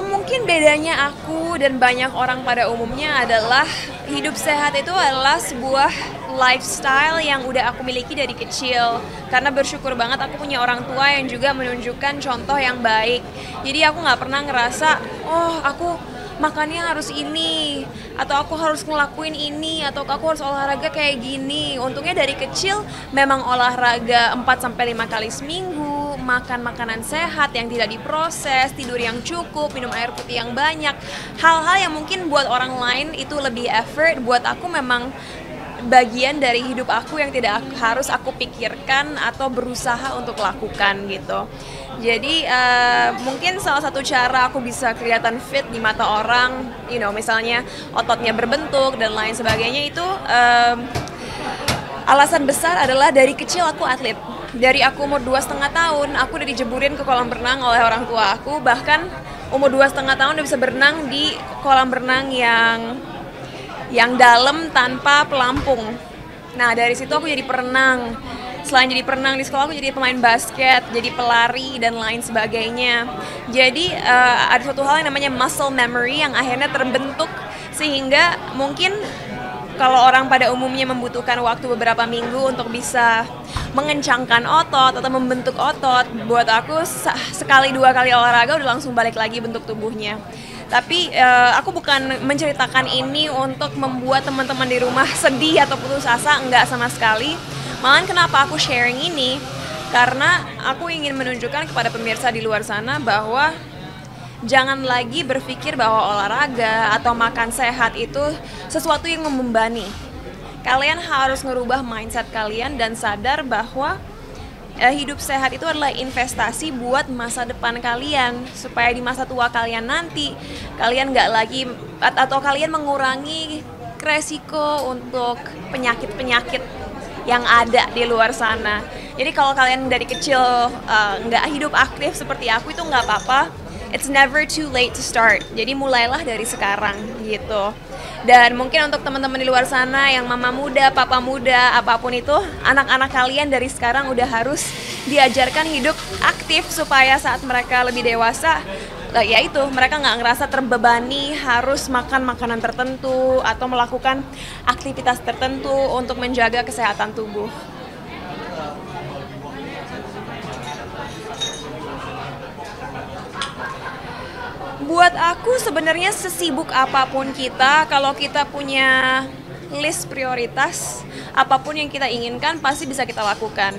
Mungkin bedanya aku dan banyak orang pada umumnya adalah hidup sehat itu adalah sebuah lifestyle yang udah aku miliki dari kecil. Karena bersyukur banget aku punya orang tua yang juga menunjukkan contoh yang baik. Jadi aku nggak pernah ngerasa, oh aku makannya harus ini, atau aku harus ngelakuin ini, atau aku harus olahraga kayak gini. Untungnya dari kecil memang olahraga 4 sampai 5 kali seminggu, makan makanan sehat yang tidak diproses, tidur yang cukup, minum air putih yang banyak. Hal-hal yang mungkin buat orang lain itu lebih effort, buat aku memang bagian dari hidup aku yang tidak harus aku pikirkan atau berusaha untuk lakukan gitu. Jadi mungkin salah satu cara aku bisa kelihatan fit di mata orang, misalnya ototnya berbentuk dan lain sebagainya itu alasan besar adalah dari kecil aku atlet. Dari aku umur 2,5 tahun, aku udah dijeburin ke kolam renang oleh orang tua aku. Bahkan umur 2,5 tahun udah bisa berenang di kolam renang yang dalam tanpa pelampung. Nah dari situ aku jadi perenang. Selain jadi perenang di sekolah, aku jadi pemain basket, jadi pelari dan lain sebagainya. Jadi ada suatu hal yang namanya muscle memory yang akhirnya terbentuk sehingga mungkin kalau orang pada umumnya membutuhkan waktu beberapa minggu untuk bisa mengencangkan otot atau membentuk otot, buat aku sekali 2 kali olahraga udah langsung balik lagi bentuk tubuhnya. Tapi aku bukan menceritakan ini untuk membuat teman-teman di rumah sedih atau putus asa, enggak sama sekali. Malahan kenapa aku sharing ini? Karena aku ingin menunjukkan kepada pemirsa di luar sana bahwa jangan lagi berpikir bahwa olahraga atau makan sehat itu sesuatu yang membebani. Kalian harus ngerubah mindset kalian dan sadar bahwa hidup sehat itu adalah investasi buat masa depan kalian, supaya di masa tua kalian nanti kalian nggak lagi atau kalian mengurangi resiko untuk penyakit-penyakit yang ada di luar sana. Jadi kalau kalian dari kecil nggak hidup aktif seperti aku itu nggak apa-apa. It's never too late to start. Jadi mulailah dari sekarang gitu. Dan mungkin untuk teman-teman di luar sana yang mama muda, papa muda, apapun itu, anak-anak kalian dari sekarang udah harus diajarkan hidup aktif supaya saat mereka lebih dewasa, yaitu mereka nggak ngerasa terbebani harus makan makanan tertentu atau melakukan aktivitas tertentu untuk menjaga kesehatan tubuh. Buat aku sebenarnya sesibuk apapun kita, kalau kita punya list prioritas, apapun yang kita inginkan pasti bisa kita lakukan.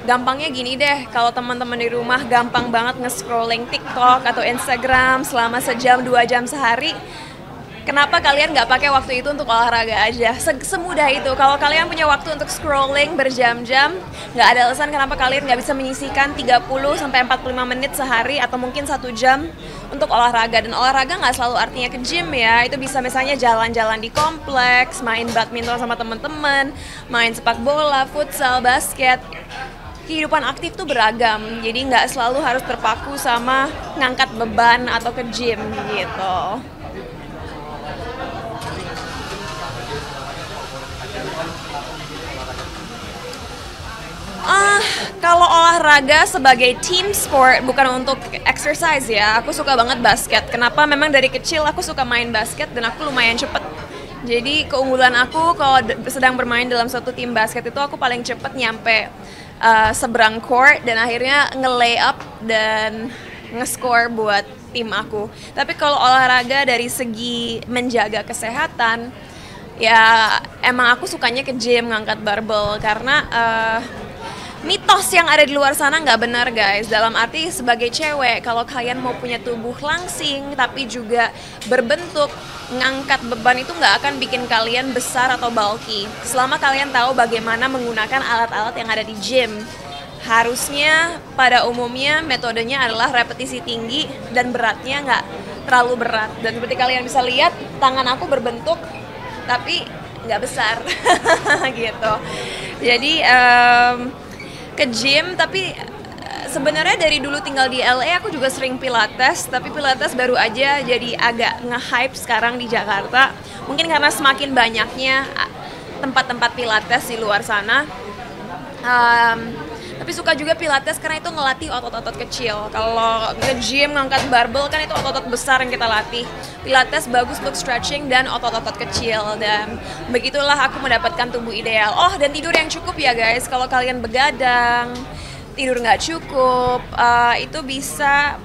Gampangnya gini deh, kalau teman-teman di rumah gampang banget nge-scrolling TikTok atau Instagram selama sejam 2 jam sehari, kenapa kalian nggak pakai waktu itu untuk olahraga aja? Semudah itu. Kalau kalian punya waktu untuk scrolling berjam-jam, nggak ada alasan kenapa kalian nggak bisa menyisihkan 30-45 menit sehari atau mungkin 1 jam untuk olahraga. Dan olahraga nggak selalu artinya ke gym ya. Itu bisa misalnya jalan-jalan di kompleks, main badminton sama teman-teman, main sepak bola, futsal, basket. Kehidupan aktif tuh beragam, jadi nggak selalu harus terpaku sama ngangkat beban atau ke gym gitu. Kalau olahraga sebagai team sport bukan untuk exercise ya, aku suka banget basket. Kenapa? Memang dari kecil aku suka main basket dan aku lumayan cepet. Jadi keunggulan aku kalau sedang bermain dalam suatu tim basket itu aku paling cepet nyampe seberang court dan akhirnya nge-lay up dan nge-score buat tim aku. Tapi kalau olahraga dari segi menjaga kesehatan, ya emang aku sukanya ke gym ngangkat barbel karena mitos yang ada di luar sana nggak benar guys. Dalam arti sebagai cewek, kalau kalian mau punya tubuh langsing tapi juga berbentuk, ngangkat beban itu nggak akan bikin kalian besar atau bulky. Selama kalian tahu bagaimana menggunakan alat-alat yang ada di gym. Harusnya pada umumnya metodenya adalah repetisi tinggi dan beratnya nggak terlalu berat. Dan seperti kalian bisa lihat, tangan aku berbentuk tapi nggak besar gitu. Jadi ke gym, tapi sebenarnya dari dulu tinggal di LA aku juga sering pilates, tapi pilates baru aja jadi agak nge-hype sekarang di Jakarta. Mungkin karena semakin banyaknya tempat-tempat pilates di luar sana. Tapi suka juga Pilates karena itu ngelatih otot-otot kecil. Kalau nge-gym ngangkat barbel kan itu otot-otot besar yang kita latih. Pilates bagus untuk stretching dan otot-otot kecil, dan begitulah aku mendapatkan tubuh ideal. Oh, dan tidur yang cukup ya guys. Kalau kalian begadang, tidur nggak cukup, itu bisa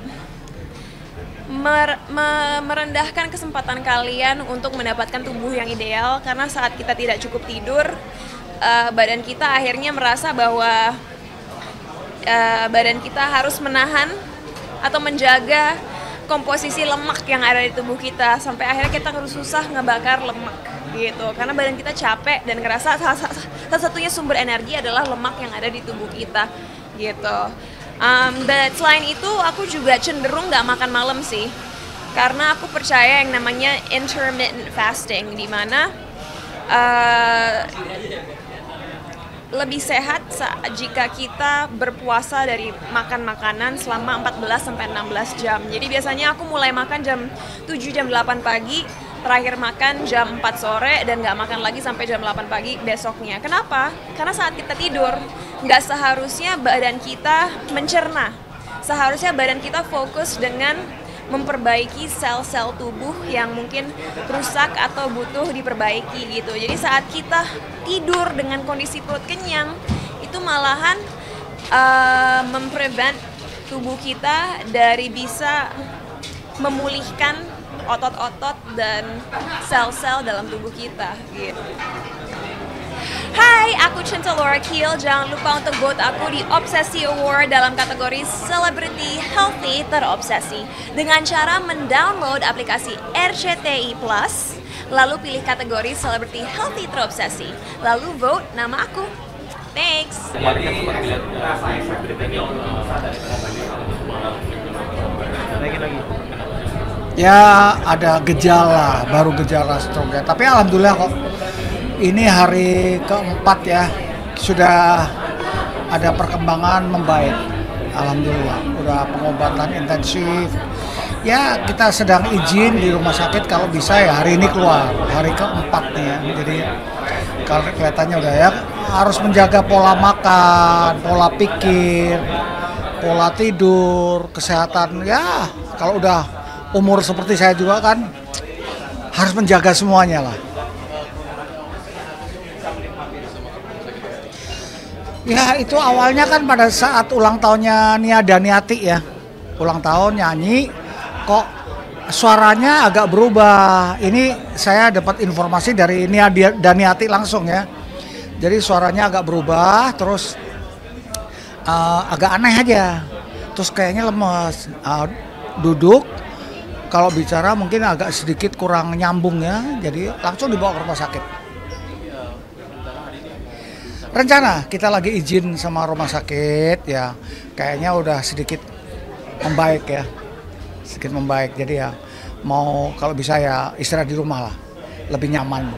merendahkan kesempatan kalian untuk mendapatkan tubuh yang ideal, karena saat kita tidak cukup tidur, badan kita akhirnya merasa bahwa badan kita harus menahan atau menjaga komposisi lemak yang ada di tubuh kita, sampai akhirnya kita harus susah ngebakar lemak gitu, karena badan kita capek dan ngerasa salah satunya sumber energi adalah lemak yang ada di tubuh kita gitu. But selain itu aku juga cenderung nggak makan malam sih, karena aku percaya yang namanya intermittent fasting, di mana lebih sehat jika kita berpuasa dari makan makanan selama 14-16 jam. Jadi biasanya aku mulai makan jam 7 jam 8 pagi, terakhir makan jam 4 sore, dan nggak makan lagi sampai jam 8 pagi besoknya. Kenapa? Karena saat kita tidur, nggak seharusnya badan kita mencerna. Seharusnya badan kita fokus dengan memperbaiki sel-sel tubuh yang mungkin rusak atau butuh diperbaiki gitu. Jadi saat kita tidur dengan kondisi perut kenyang, itu malahan memprevent tubuh kita dari bisa memulihkan otot-otot dan sel-sel dalam tubuh kita gitu. Hai, aku Cinta Laura Kiel. Jangan lupa untuk vote aku di Obsesi Award dalam kategori Celebrity Healthy Terobsesi dengan cara mendownload aplikasi RCTI Plus, lalu pilih kategori Celebrity Healthy Terobsesi, lalu vote nama aku. Thanks. Ya ada gejala, baru gejala stroke. Tapi alhamdulillah kok. Ini hari keempat ya, sudah ada perkembangan membaik. Alhamdulillah, udah pengobatan intensif. Ya kita sedang izin di rumah sakit, kalau bisa ya hari ini keluar, hari keempat nih ya. Jadi kalau kelihatannya udah ya, harus menjaga pola makan, pola pikir, pola tidur, kesehatan. Ya kalau udah umur seperti saya juga kan, harus menjaga semuanya lah. Ya itu awalnya kan pada saat ulang tahunnya Nia Daniati ya, ulang tahun nyanyi, kok suaranya agak berubah. Ini saya dapat informasi dari Nia Daniati langsung ya, jadi suaranya agak berubah, terus agak aneh aja, terus kayaknya lemes, duduk, kalau bicara mungkin agak sedikit kurang nyambung ya, jadi langsung dibawa ke rumah sakit. Rencana kita lagi izin sama rumah sakit ya, kayaknya udah sedikit membaik ya, sedikit membaik, jadi ya mau kalau bisa ya istirahat di rumah lah, lebih nyaman.